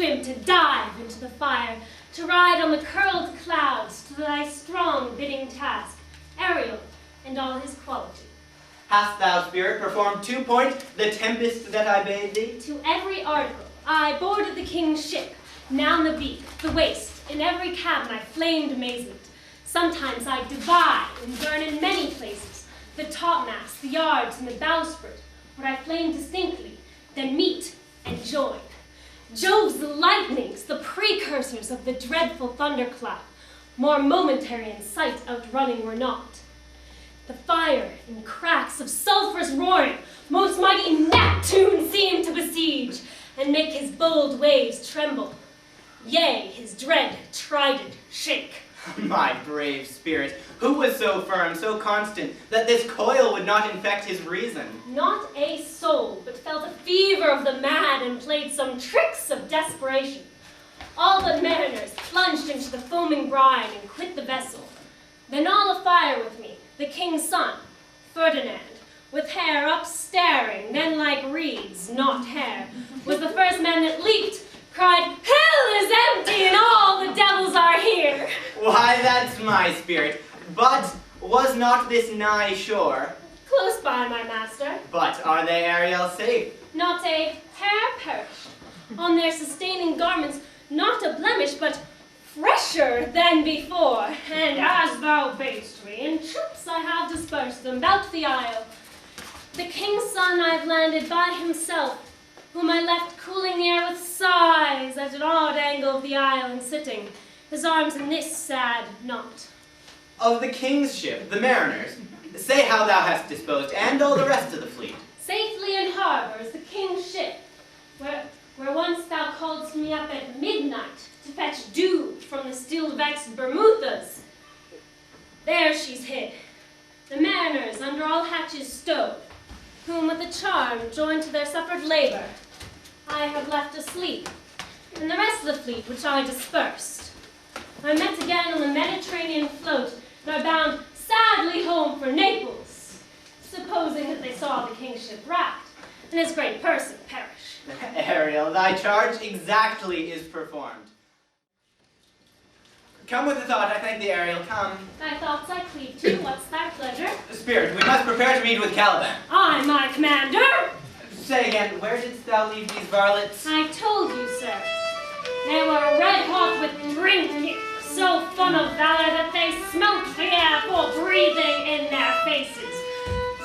swim, to dive into the fire, to ride on the curled clouds, to thy strong bidding task, Ariel and all his quality. Hast thou, spirit, performed 2 point the tempest that I bade thee? To every article I boarded the king's ship, noun the beak, the waist, in every cabin I flamed amazement. Sometimes I divide and burn in many places, the topmast, the yards, and the bowsprit, where I flame distinctly, then meet and join. Jove's lightnings, the precursors of the dreadful thunderclap, more momentary in sight outrunning were not. The fire in cracks of sulphurous roaring, most mighty Neptune seemed to besiege, and make his bold waves tremble. Yea, his dread trident shake. My brave spirit, who was so firm, so constant, that this coil would not infect his reason? Not a soul, but felt a fever of the mad and played some tricks of desperation. All but mariners plunged into the foaming brine and quit the vessel. Then all afire with me, the king's son, Ferdinand, with hair up staring, then like reeds, not hair, was the first man that leaped, cried, "Hell is empty and all the devils are here!" Why, that's my spirit. But was not this nigh shore? Close by, my master. But are they, Ariel, safe? Not a hair perished. On their sustaining garments, not a blemish, but fresher than before. And as thou badest me, in troops I have dispersed them about the isle. The king's son I've landed by himself, whom I left cooling the air with sighs at an odd angle of the isle and sitting, his arms in this sad knot. Of the king's ship, the mariners, say how thou hast disposed, and all the rest of the fleet. Safely in harbor is the king's ship, where once thou calledst me up at midnight to fetch dew from the still-vexed Bermudas. There she's hid, the mariners under all hatches stowed, whom with a charm joined to their suffered labor, I have left asleep, and the rest of the fleet which I dispersed. I met again on the Mediterranean float, and are bound sadly home for Naples, supposing that they saw the king's ship wracked, and his great person perish. Ariel, thy charge exactly is performed. Come with the thought, I thank thee, Ariel, come. Thy thoughts I cleave to, what's thy pleasure? Spirit, we must prepare to meet with Caliban. Aye, my commander! Say again, where didst thou leave these varlets? I told you, sir. They were red hot with drinking, so fun of valor that they smelt the air for breathing in their faces,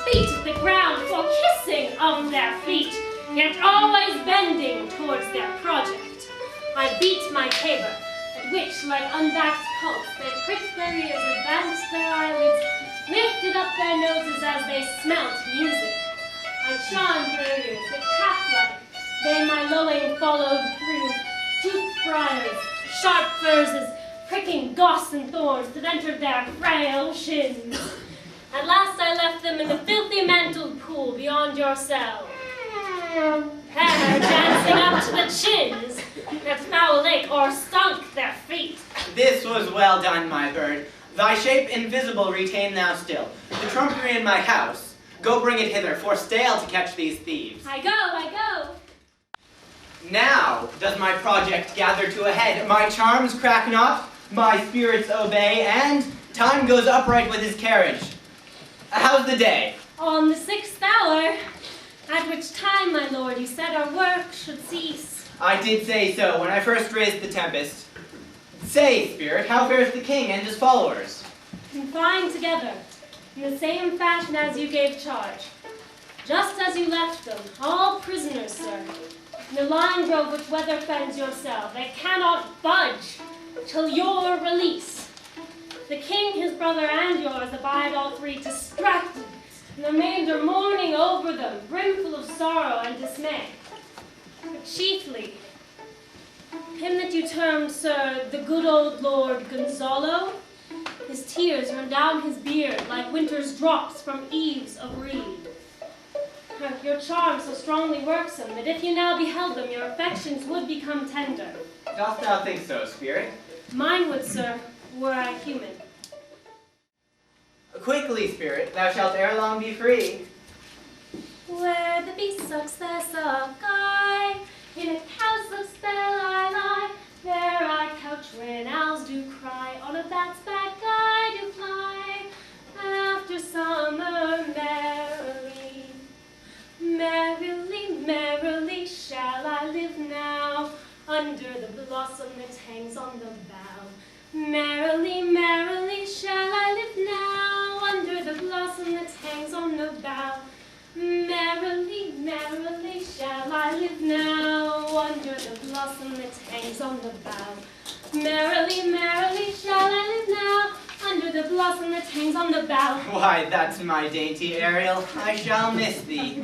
beat the ground for kissing of their feet, yet always bending towards their project. I beat my tabor, at which, like unvaxxed colts, they pricked their ears, advanced their eyelids, lifted up their noses as they smelt music. I charmed their ears with calf-like, they my lowing followed through, toothed briars, sharp furzes, pricking goss and thorns that entered their frail shins. At last I left them in the filthy mantled pool beyond your cell. Hair dancing up to the chins, their foul lake o'erstunk their feet. This was well done, my bird. Thy shape invisible retain thou still. The trumpery in my house, go bring it hither, for stale to catch these thieves. I go. Now does my project gather to a head. My charms crack not, my spirits obey, and time goes upright with his carriage. How's the day? On the 6th hour, at which time, my lord, you said our work should cease. I did say so when I first raised the tempest. Say, spirit, how fares the king and his followers? Confined together, in the same fashion as you gave charge. Just as you left them, all prisoners, sir, in the lion grove which weather fends your cell. They cannot budge till your release. The king, his brother, and yours abide all three distracted, and the remainder mourning over them, brimful of sorrow and dismay. But chiefly, him that you termed, sir, the good old Lord Gonzalo, his tears run down his beard like winter's drops from eaves of reed. Your charm so strongly works them that if you now beheld them, your affections would become tender. Dost thou think so, spirit? Mine would, sir, were I human. Quickly, spirit, thou shalt ere long be free. Where the bee sucks, there suck I. In a house of spell I when owls do cry, on a bat's back I do fly, after summer merrily. Merrily, merrily shall I live now, under the blossom that hangs on the bough. Merrily, merrily shall I live now, under the blossom that hangs on the bough. Merrily, merrily shall I live now, under the blossom that hangs on the bough. Merrily, merrily shall I live now, under the blossom that hangs on the bough. Why, that's my dainty Ariel, I shall miss thee.